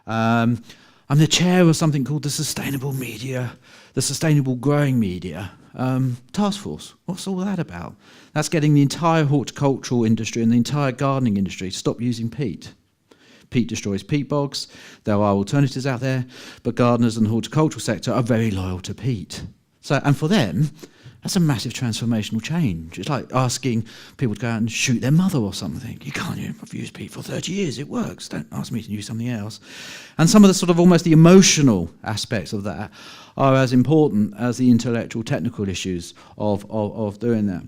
I'm the chair of something called the Sustainable Growing Media Task Force. What's all that about? That's getting the entire horticultural industry and the entire gardening industry to stop using peat. Peat destroys peat bogs. There are alternatives out there, but gardeners and the horticultural sector are very loyal to peat. So, and for them, that's a massive transformational change. It's like asking people to go out and shoot their mother or something. You can't. I've used peat for 30 years. It works. Don't ask me to use something else. And some of the sort of almost the emotional aspects of that are as important as the intellectual, technical issues of doing that.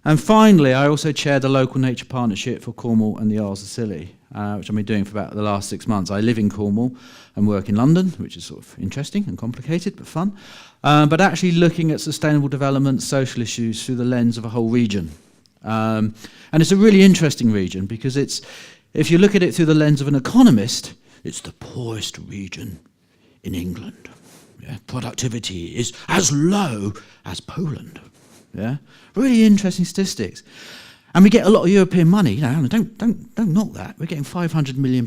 And finally, I also chair the local nature partnership for Cornwall and the Isles of Scilly, which I've been doing for about the last 6 months. I live in Cornwall and work in London, which is sort of interesting and complicated, but fun. But actually looking at sustainable development, social issues through the lens of a whole region. And it's a really interesting region because if you look at it through the lens of an economist, it's the poorest region in England. Yeah? Productivity is as low as Poland. Yeah, really interesting statistics, and we get a lot of European money. Don't knock that. We're getting £500 million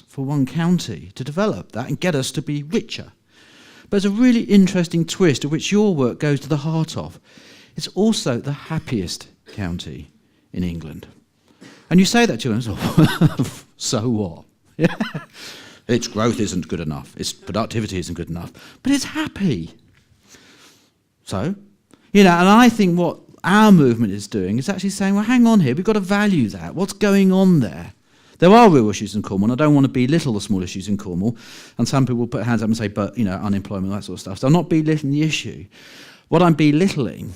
for one county to develop that and get us to be richer. But there's a really interesting twist, of which your work goes to the heart of. It's also the happiest county in England, and you say that to them, so what? Yeah. Its growth isn't good enough. Its productivity isn't good enough, but it's happy. So. And I think what our movement is doing is actually saying, well, hang on here, we've got to value that. What's going on there? There are real issues in Cornwall, and I don't want to belittle the small issues in Cornwall. And some people put hands up and say, but, unemployment, that sort of stuff. So I'm not belittling the issue. What I'm belittling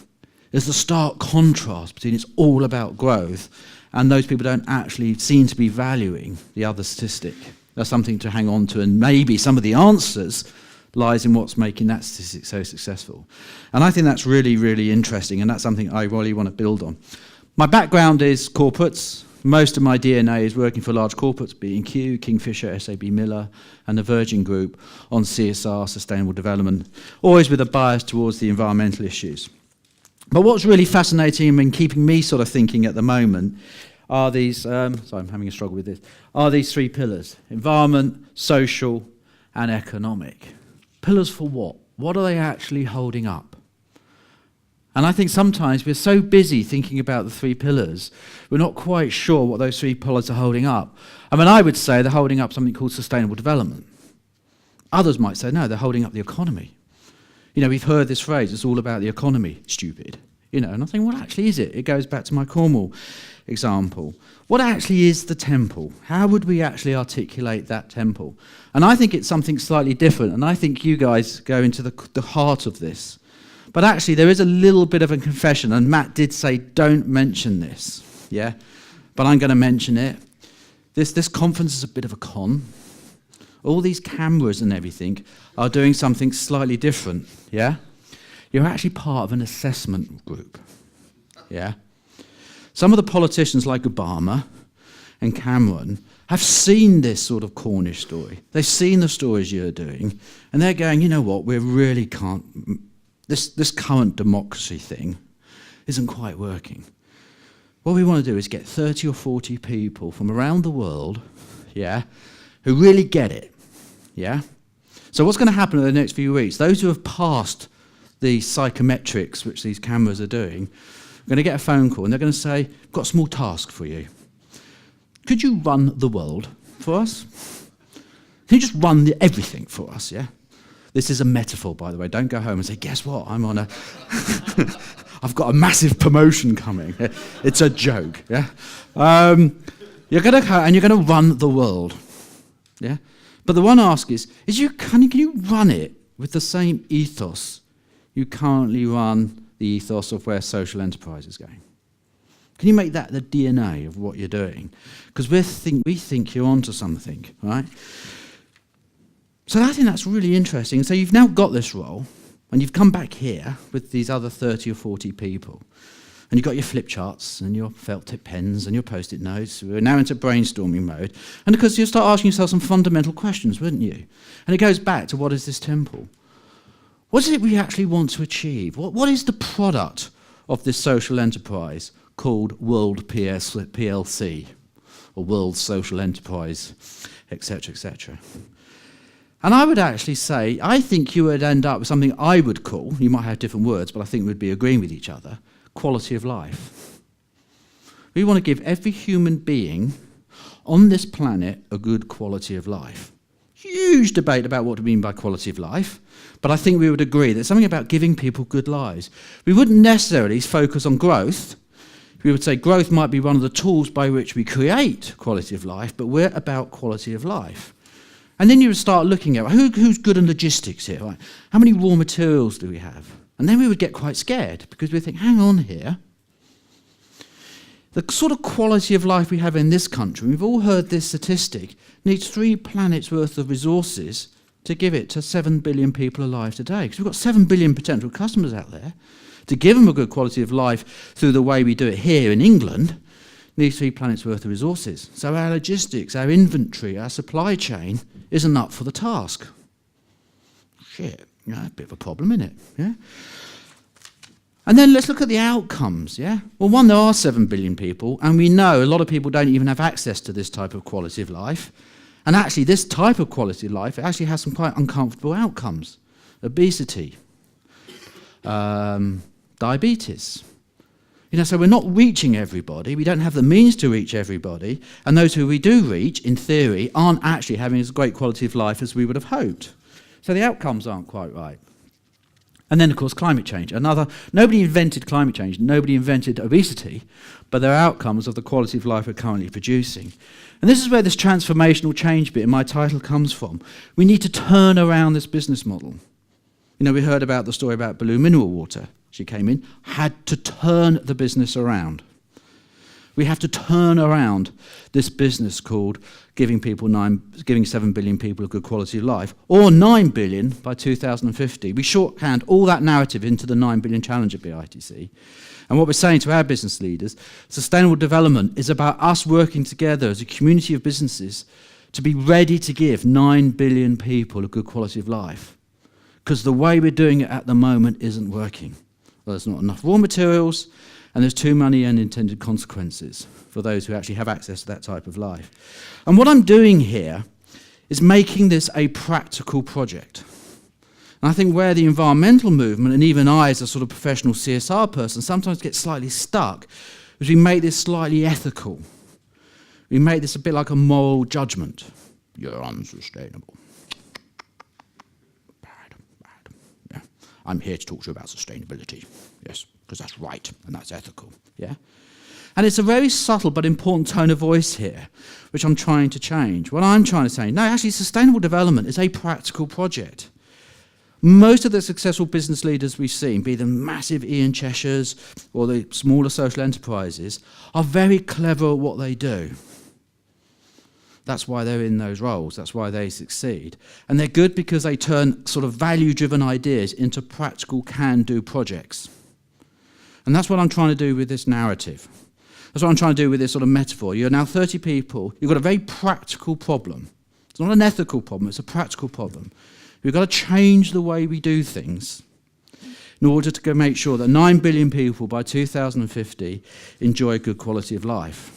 is the stark contrast between it's all about growth and those people don't actually seem to be valuing the other statistic. That's something to hang on to, and maybe some of the answers lies in what's making that statistic so successful. And I think that's really, really interesting, and that's something I really want to build on. My background is corporates. Most of my DNA is working for large corporates, B&Q, Kingfisher, SAB Miller, and the Virgin Group on CSR, sustainable development, always with a bias towards the environmental issues. But what's really fascinating and keeping me sort of thinking at the moment are these, sorry, I'm having a struggle with this, are these three pillars: environment, social, and economic. Pillars for what? What are they actually holding up? And I think sometimes we're so busy thinking about the three pillars, we're not quite sure what those three pillars are holding up. I mean, I would say they're holding up something called sustainable development. Others might say, no, they're holding up the economy. We've heard this phrase, it's all about the economy, stupid. And I think, what actually is it? It goes back to my Cornwall example. What actually is the temple? How would we actually articulate that temple? And I think it's something slightly different, and I think you guys go into the heart of this. But actually, there is a little bit of a confession, and Matt did say, don't mention this, yeah? But I'm going to mention it. This conference is a bit of a con. All these cameras and everything are doing something slightly different, yeah? You're actually part of an assessment group, yeah? Some of the politicians like Obama and Cameron have seen this sort of Cornish story. They've seen the stories you're doing, and they're going, you know what, we really can't, this current democracy thing isn't quite working. What we want to do is get 30 or 40 people from around the world, yeah, who really get it, yeah? So what's going to happen in the next few weeks, those who have passed the psychometrics which these cameras are doing, are going to get a phone call and they're going to say, "I've got a small task for you. Could you run the world for us? Can you just run everything for us, yeah?" This is a metaphor, by the way. Don't go home and say, "Guess what? I'm on a... I've got a massive promotion coming." It's a joke, yeah? You're going to and you're going to run the world, yeah? But the one ask is can you run it with the same ethos you currently run the ethos of where social enterprise is going? Can you make that the DNA of what you're doing? Because we think you're onto something, right? So I think that's really interesting. So you've now got this role, and you've come back here with these other 30 or 40 people, and you've got your flip charts and your felt tip pens and your post-it notes. We're now into brainstorming mode. And because you'll start asking yourself some fundamental questions, wouldn't you? And it goes back to, what is this temple? What is it we actually want to achieve? What is the product of this social enterprise called World PLC, or World Social Enterprise, etc., etc.? And I would actually say, I think you would end up with something I would call, you might have different words, but I think we'd be agreeing with each other, quality of life. We want to give every human being on this planet a good quality of life. Huge debate about what we mean by quality of life, but I think we would agree that something about giving people good lives. We wouldn't necessarily focus on growth. We would say growth might be one of the tools by which we create quality of life, but we're about quality of life. And then you would start looking at who's good in logistics here, right? How many raw materials do we have? And then we would get quite scared because we think, hang on here. The sort of quality of life we have in this country, we've all heard this statistic, needs 3 planets worth of resources to give it to 7 billion people alive today. Because we've got 7 billion potential customers out there. To give them a good quality of life through the way we do it here in England, needs 3 planets worth of resources. So our logistics, our inventory, our supply chain isn't up for the task. Shit, a bit of a problem, isn't it? Yeah. And then let's look at the outcomes, yeah? Well, one, there are 7 billion people, and we know a lot of people don't even have access to this type of quality of life. And actually, this type of quality of life actually has some quite uncomfortable outcomes. Obesity, diabetes. So we're not reaching everybody. We don't have the means to reach everybody. And those who we do reach, in theory, aren't actually having as great quality of life as we would have hoped. So the outcomes aren't quite right. And then, of course, climate change. Nobody invented climate change. Nobody invented obesity. But they're outcomes of the quality of life we're currently producing. And this is where this transformational change bit in my title comes from. We need to turn around this business model. We heard about the story about Blue Mineral Water. She came in, had to turn the business around. We have to turn around this business called giving 7 billion people a good quality of life, or 9 billion by 2050. We shorthand all that narrative into the 9 billion challenge at BITC. And what we're saying to our business leaders, sustainable development is about us working together as a community of businesses to be ready to give 9 billion people a good quality of life. Because the way we're doing it at the moment isn't working. Well, there's not enough raw materials, and there's too many unintended consequences for those who actually have access to that type of life. And what I'm doing here is making this a practical project. And I think where the environmental movement, and even I as a sort of professional CSR person, sometimes get slightly stuck, is we make this slightly ethical. We make this a bit like a moral judgment. You're unsustainable. I'm here to talk to you about sustainability, yes, because that's right and that's ethical, yeah? And it's a very subtle but important tone of voice here, which I'm trying to change. What I'm trying to say, no, actually sustainable development is a practical project. Most of the successful business leaders we've seen, be them massive Ian Cheshires or the smaller social enterprises, are very clever at what they do. That's why they're in those roles. That's why they succeed. And they're good because they turn sort of value-driven ideas into practical can-do projects. And that's what I'm trying to do with this narrative. That's what I'm trying to do with this sort of metaphor. You're now 30 people. You've got a very practical problem. It's not an ethical problem. It's a practical problem. We've got to change the way we do things in order to make sure that 9 billion people by 2050 enjoy a good quality of life.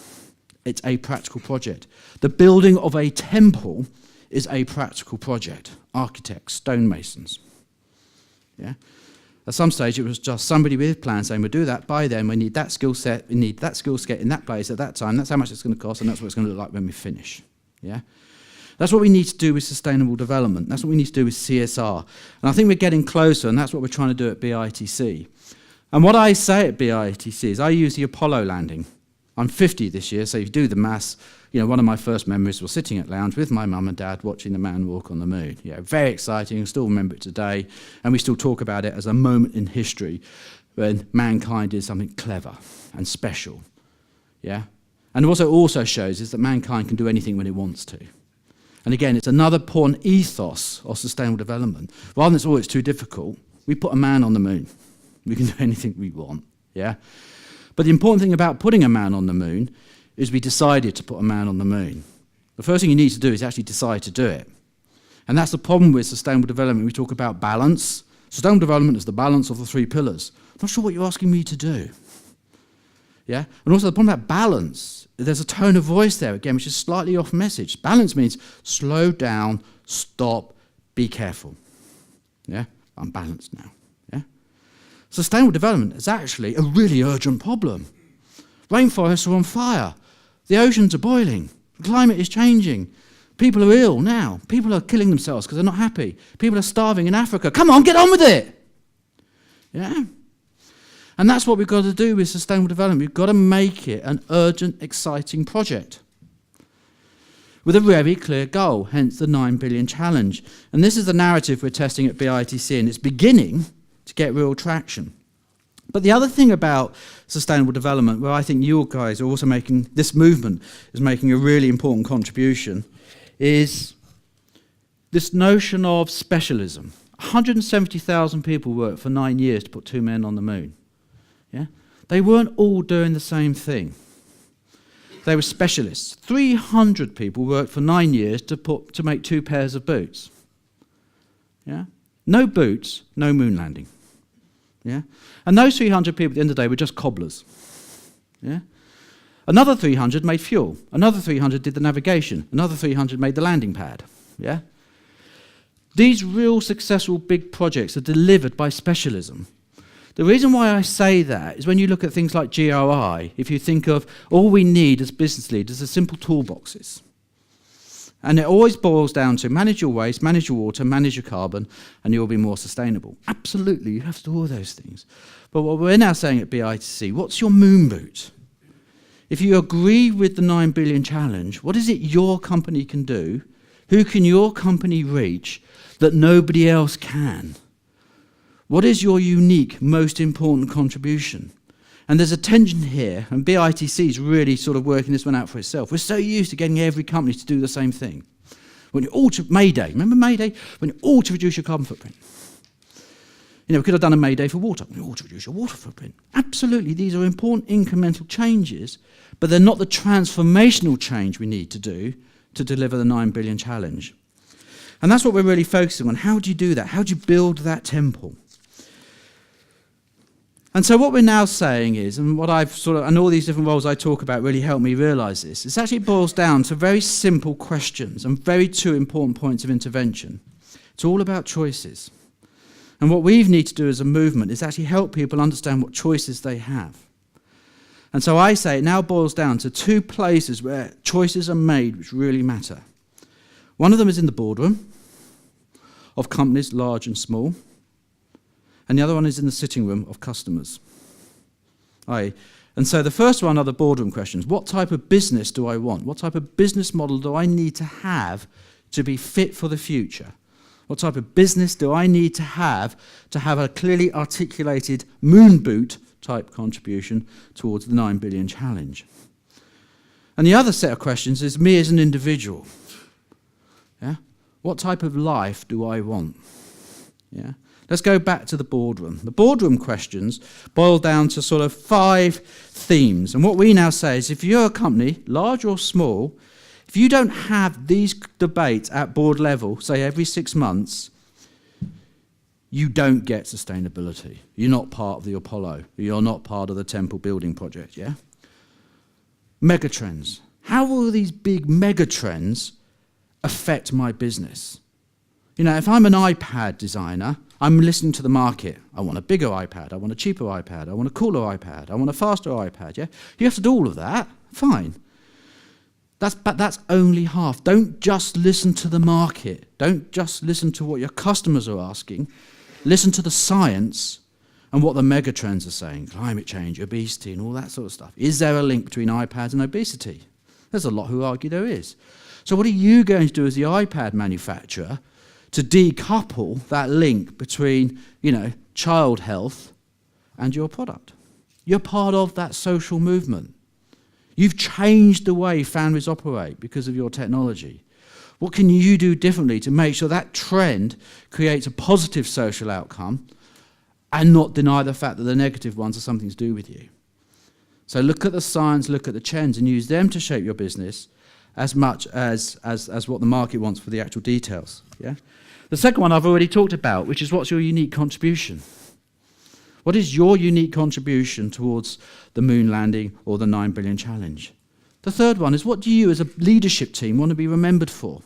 It's a practical project. The building of a temple is a practical project. Architects, stonemasons. Yeah? At some stage, it was just somebody with a plan saying, we'll do that by then, we need that skill set, we need that skill set in that place at that time, that's how much it's going to cost, and that's what it's going to look like when we finish. Yeah? That's what we need to do with sustainable development. That's what we need to do with CSR. And I think we're getting closer, and that's what we're trying to do at BITC. And what I say at BITC is I use the Apollo landing. I'm 50 this year, so if you do the maths, one of my first memories was sitting at lounge with my mum and dad watching the man walk on the moon. Yeah, very exciting. I still remember it today, and we still talk about it as a moment in history when mankind did something clever and special. Yeah, and what it also shows is that mankind can do anything when it wants to. And again, it's another important ethos of sustainable development. Rather than it's always too difficult, we put a man on the moon. We can do anything we want. Yeah. But the important thing about putting a man on the moon is we decided to put a man on the moon. The first thing you need to do is actually decide to do it. And that's the problem with sustainable development. We talk about balance. Sustainable development is the balance of the 3 pillars. I'm not sure what you're asking me to do. Yeah? And also the point about balance, there's a tone of voice there, again, which is slightly off message. Balance means slow down, stop, be careful. Yeah, I'm balanced now. Yeah, sustainable development is actually a really urgent problem. Rainforests are on fire. The oceans are boiling. The climate is changing. People are ill now. People are killing themselves because they're not happy. People are starving in Africa. Come on, get on with it. Yeah. And that's what we've got to do with sustainable development. We've got to make it an urgent, exciting project with a very clear goal, hence the 9 billion challenge. And this is the narrative we're testing at BITC, and it's beginning to get real traction. But the other thing about sustainable development, where I think you guys are also making, this movement is making a really important contribution, is this notion of specialism. 170,000 people worked for 9 years to put 2 men on the moon. Yeah? They weren't all doing the same thing. They were specialists. 300 people worked for 9 years to make 2 pairs of boots. Yeah? No boots, no moon landing. Yeah? And those 300 people at the end of the day were just cobblers. Yeah? Another 300 made fuel. Another 300 did the navigation. Another 300 made the landing pad. Yeah? These real successful big projects are delivered by specialism. The reason why I say that is when you look at things like GRI, if you think of all we need as business leaders are simple toolboxes. And it always boils down to manage your waste, manage your water, manage your carbon, and you'll be more sustainable. Absolutely, you have to do all those things. But what we're now saying at BITC, what's your moon boot? If you agree with the 9 billion challenge, what is it your company can do? Who can your company reach that nobody else can? What is your unique, most important contribution? And there's a tension here, and BITC is really sort of working this one out for itself. We're so used to getting every company to do the same thing. When you all to Mayday, remember Mayday? When you all to reduce your carbon footprint. You know, we could have done a Mayday for water. When you all to reduce your water footprint. Absolutely, these are important incremental changes, but they're not the transformational change we need to do to deliver the 9 billion challenge. And that's what we're really focusing on. How do you do that? How do you build that temple? And so what we're now saying is, and what I've and all these different roles I talk about really help me realise this, it actually boils down to very simple questions and very 2 important points of intervention. It's all about choices. And what we need to do as a movement is actually help people understand what choices they have. And so I say it now boils down to 2 places where choices are made which really matter. One of them is in the boardroom of companies large and small. And the other one is in the sitting room of customers. And so the first one are the boardroom questions. What type of business do I want? What type of business model do I need to have to be fit for the future? What type of business do I need to have a clearly articulated moon boot type contribution towards the 9 billion challenge? And the other set of questions is me as an individual. Yeah? What type of life do I want? Yeah? Let's go back to the boardroom. The boardroom questions boil down to sort of 5 themes. And what we now say is if you're a company, large or small, if you don't have these debates at board level, say every 6 months, you don't get sustainability. You're not part of the Apollo. You're not part of the Temple building project, yeah? Megatrends. How will these big megatrends affect my business? You know, if I'm an iPad designer, I'm listening to the market. I want a bigger iPad. I want a cheaper iPad. I want a cooler iPad. I want a faster iPad, yeah? You have to do all of that. Fine. But that's only half. Don't just listen to the market. Don't just listen to what your customers are asking. Listen to the science and what the megatrends are saying. Climate change, obesity, and all that sort of stuff. Is there a link between iPads and obesity? There's a lot who argue there is. So what are you going to do as the iPad manufacturer to decouple that link between, child health and your product? You're part of that social movement. You've changed the way families operate because of your technology. What can you do differently to make sure that trend creates a positive social outcome and not deny the fact that the negative ones have something to do with you? So look at the science, look at the trends, and use them to shape your business as much as what the market wants for the actual details. Yeah? The second one I've already talked about, which is what's your unique contribution? What is your unique contribution towards the moon landing or the 9 billion challenge? The third one is what do you as a leadership team want to be remembered for?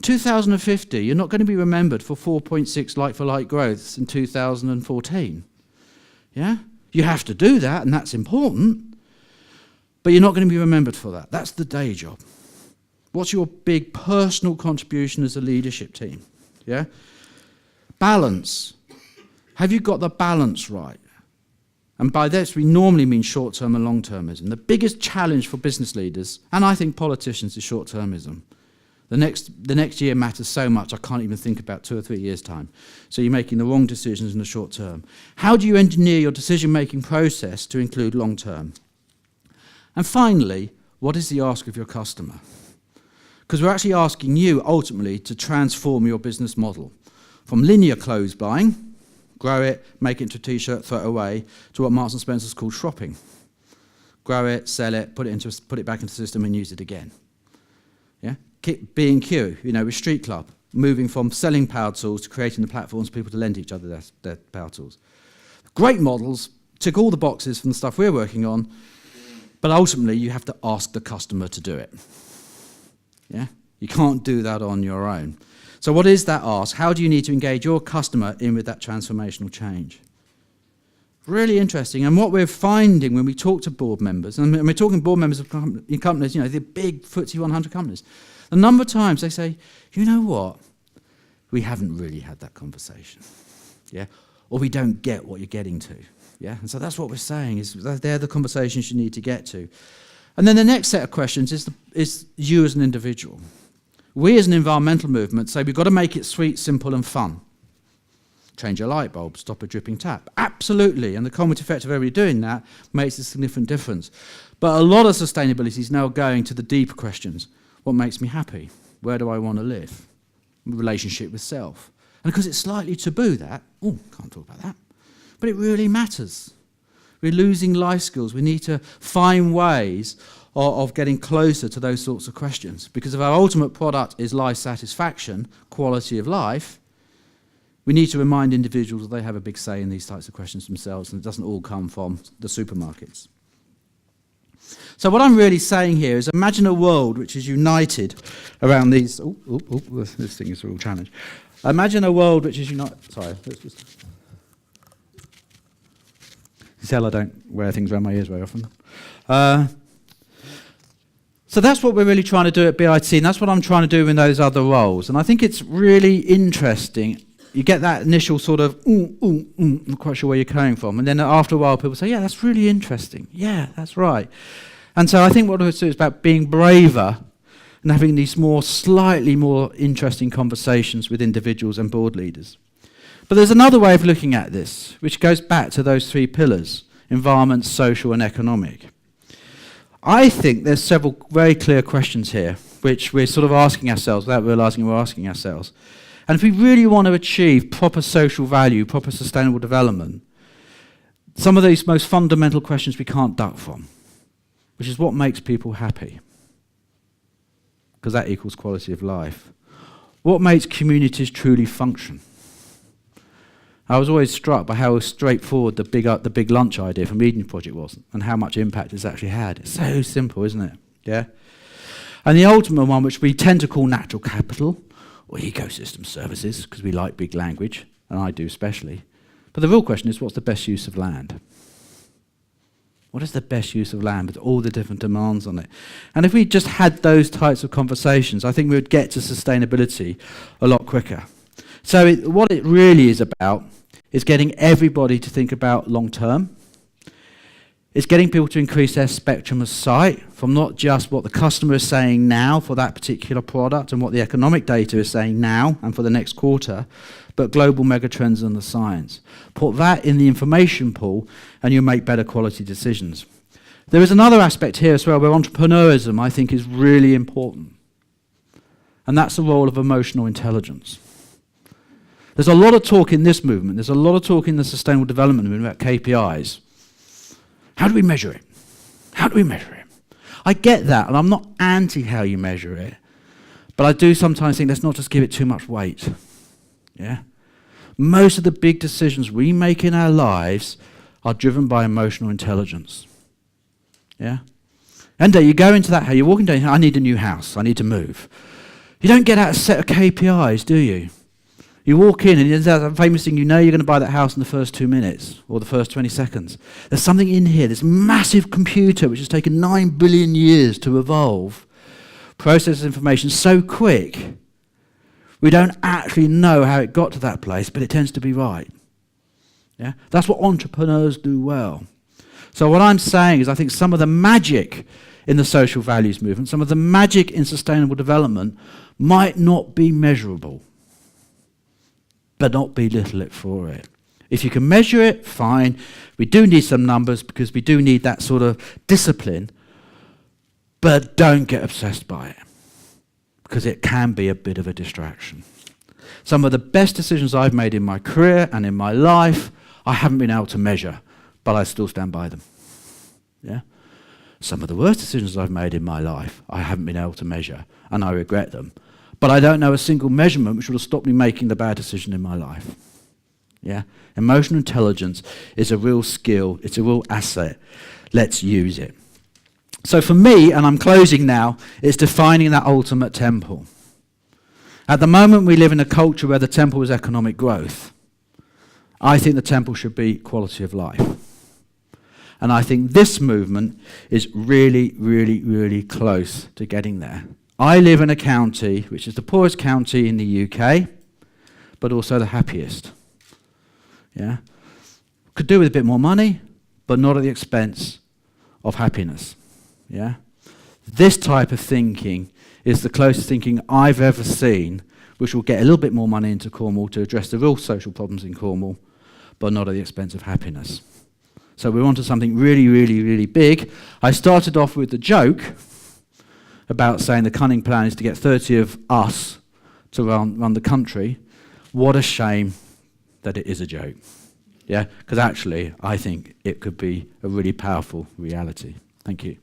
2050, you're not going to be remembered for 4.6 like-for-like growths in 2014. Yeah? You have to do that, and that's important, but you're not going to be remembered for that. That's the day job. What's your big personal contribution as a leadership team? Yeah? Balance. Have you got the balance right? And by this, we normally mean short-term and long-termism. The biggest challenge for business leaders, and I think politicians, is short-termism. The next year matters so much, I can't even think about 2 or 3 years' time. So you're making the wrong decisions in the short term. How do you engineer your decision-making process to include long-term? And finally, what is the ask of your customer? Because we're actually asking you, ultimately, to transform your business model from linear clothes buying, grow it, make it into a t-shirt, throw it away, to what Marks & Spencer's called shopping. Grow it, sell it, put it back into the system and use it again. Yeah? B&Q, with Street Club, moving from selling power tools to creating the platforms for people to lend each other their power tools. Great models, tick all the boxes from the stuff we're working on, but ultimately you have to ask the customer to do it. Yeah? You can't do that on your own. So what is that ask? How do you need to engage your customer in with that transformational change? Really interesting. And what we're finding when we talk to board members, and we're talking board members of companies, the big FTSE 100 companies, a number of times they say, you know what? We haven't really had that conversation. Yeah? Or we don't get what you're getting to. Yeah? And so that's what we're saying, is they're the conversations you need to get to. And then the next set of questions is you as an individual. We as an environmental movement say we've got to make it sweet, simple and fun. Change a light bulb, stop a dripping tap. Absolutely, and the cumulative effect of everybody doing that makes a significant difference. But a lot of sustainability is now going to the deeper questions. What makes me happy? Where do I want to live? Relationship with self. And because it's slightly taboo that, can't talk about that. But it really matters. We're losing life skills. We need to find ways of getting closer to those sorts of questions. Because if our ultimate product is life satisfaction, quality of life, we need to remind individuals that they have a big say in these types of questions themselves, and it doesn't all come from the supermarkets. So what I'm really saying here is imagine a world which is united around these... this thing is a real challenge. Imagine a world which is united... Sorry, let's just... You tell I don't wear things around my ears very often. So that's what we're really trying to do at BIT, and that's what I'm trying to do in those other roles. And I think it's really interesting. You get that initial sort of, I'm not quite sure where you're coming from. And then after a while, people say, yeah, that's really interesting. Yeah, that's right. And so I think what it's about being braver and having these slightly more interesting conversations with individuals and board leaders. But there's another way of looking at this, which goes back to those 3 pillars: environment, social, and economic. I think there's several very clear questions here, which we're sort of asking ourselves without realizing we're asking ourselves. And if we really want to achieve proper social value, proper sustainable development, some of these most fundamental questions we can't duck from, which is what makes people happy, because that equals quality of life. What makes communities truly function? I was always struck by how straightforward the big lunch idea from Eden Project was, and how much impact it's actually had. It's so simple, isn't it? Yeah. And the ultimate one, which we tend to call natural capital, or ecosystem services, because we like big language, and I do especially. But the real question is, what's the best use of land? What is the best use of land with all the different demands on it? And if we just had those types of conversations, I think we would get to sustainability a lot quicker. So what it really is about is getting everybody to think about long term. It's getting people to increase their spectrum of sight from not just what the customer is saying now for that particular product and what the economic data is saying now and for the next quarter, but global megatrends and the science. Put that in the information pool and you'll make better quality decisions. There is another aspect here as well where entrepreneurism, I think, is really important. And that's the role of emotional intelligence. There's a lot of talk in this movement, there's a lot of talk in the sustainable development movement about KPIs. How do we measure it? How do we measure it? I get that, and I'm not anti how you measure it, but I do sometimes think let's not just give it too much weight. Yeah? Most of the big decisions we make in our lives are driven by emotional intelligence. Yeah? And you go into that, how you're walking down, I need a new house, I need to move. You don't get out a set of KPIs, do you? You walk in and there's that famous thing, you know you're going to buy that house in the first 2 minutes or the first 20 seconds. There's something in here, this massive computer which has taken 9 billion years to evolve, processes information so quick, we don't actually know how it got to that place, but it tends to be right. Yeah? That's what entrepreneurs do well. So what I'm saying is I think some of the magic in the social values movement, some of the magic in sustainable development might not be measurable, but not belittle it for it. If you can measure it, fine. We do need some numbers because we do need that sort of discipline, but don't get obsessed by it because it can be a bit of a distraction. Some of the best decisions I've made in my career and in my life, I haven't been able to measure, but I still stand by them. Yeah? Some of the worst decisions I've made in my life, I haven't been able to measure, and I regret them. But I don't know a single measurement which would have stopped me making the bad decision in my life. Yeah? Emotional intelligence is a real skill, it's a real asset. Let's use it. So for me, and I'm closing now, it's defining that ultimate temple. At the moment we live in a culture where the temple is economic growth. I think the temple should be quality of life. And I think this movement is really, really, really close to getting there. I live in a county which is the poorest county in the UK, but also the happiest. Yeah? Could do with a bit more money, but not at the expense of happiness. Yeah? This type of thinking is the closest thinking I've ever seen, which will get a little bit more money into Cornwall to address the real social problems in Cornwall, but not at the expense of happiness. So we're onto something really, really, really big. I started off with the joke about saying the cunning plan is to get 30 of us to run the country. What a shame that it is a joke. Yeah, because actually I think it could be a really powerful reality. Thank you.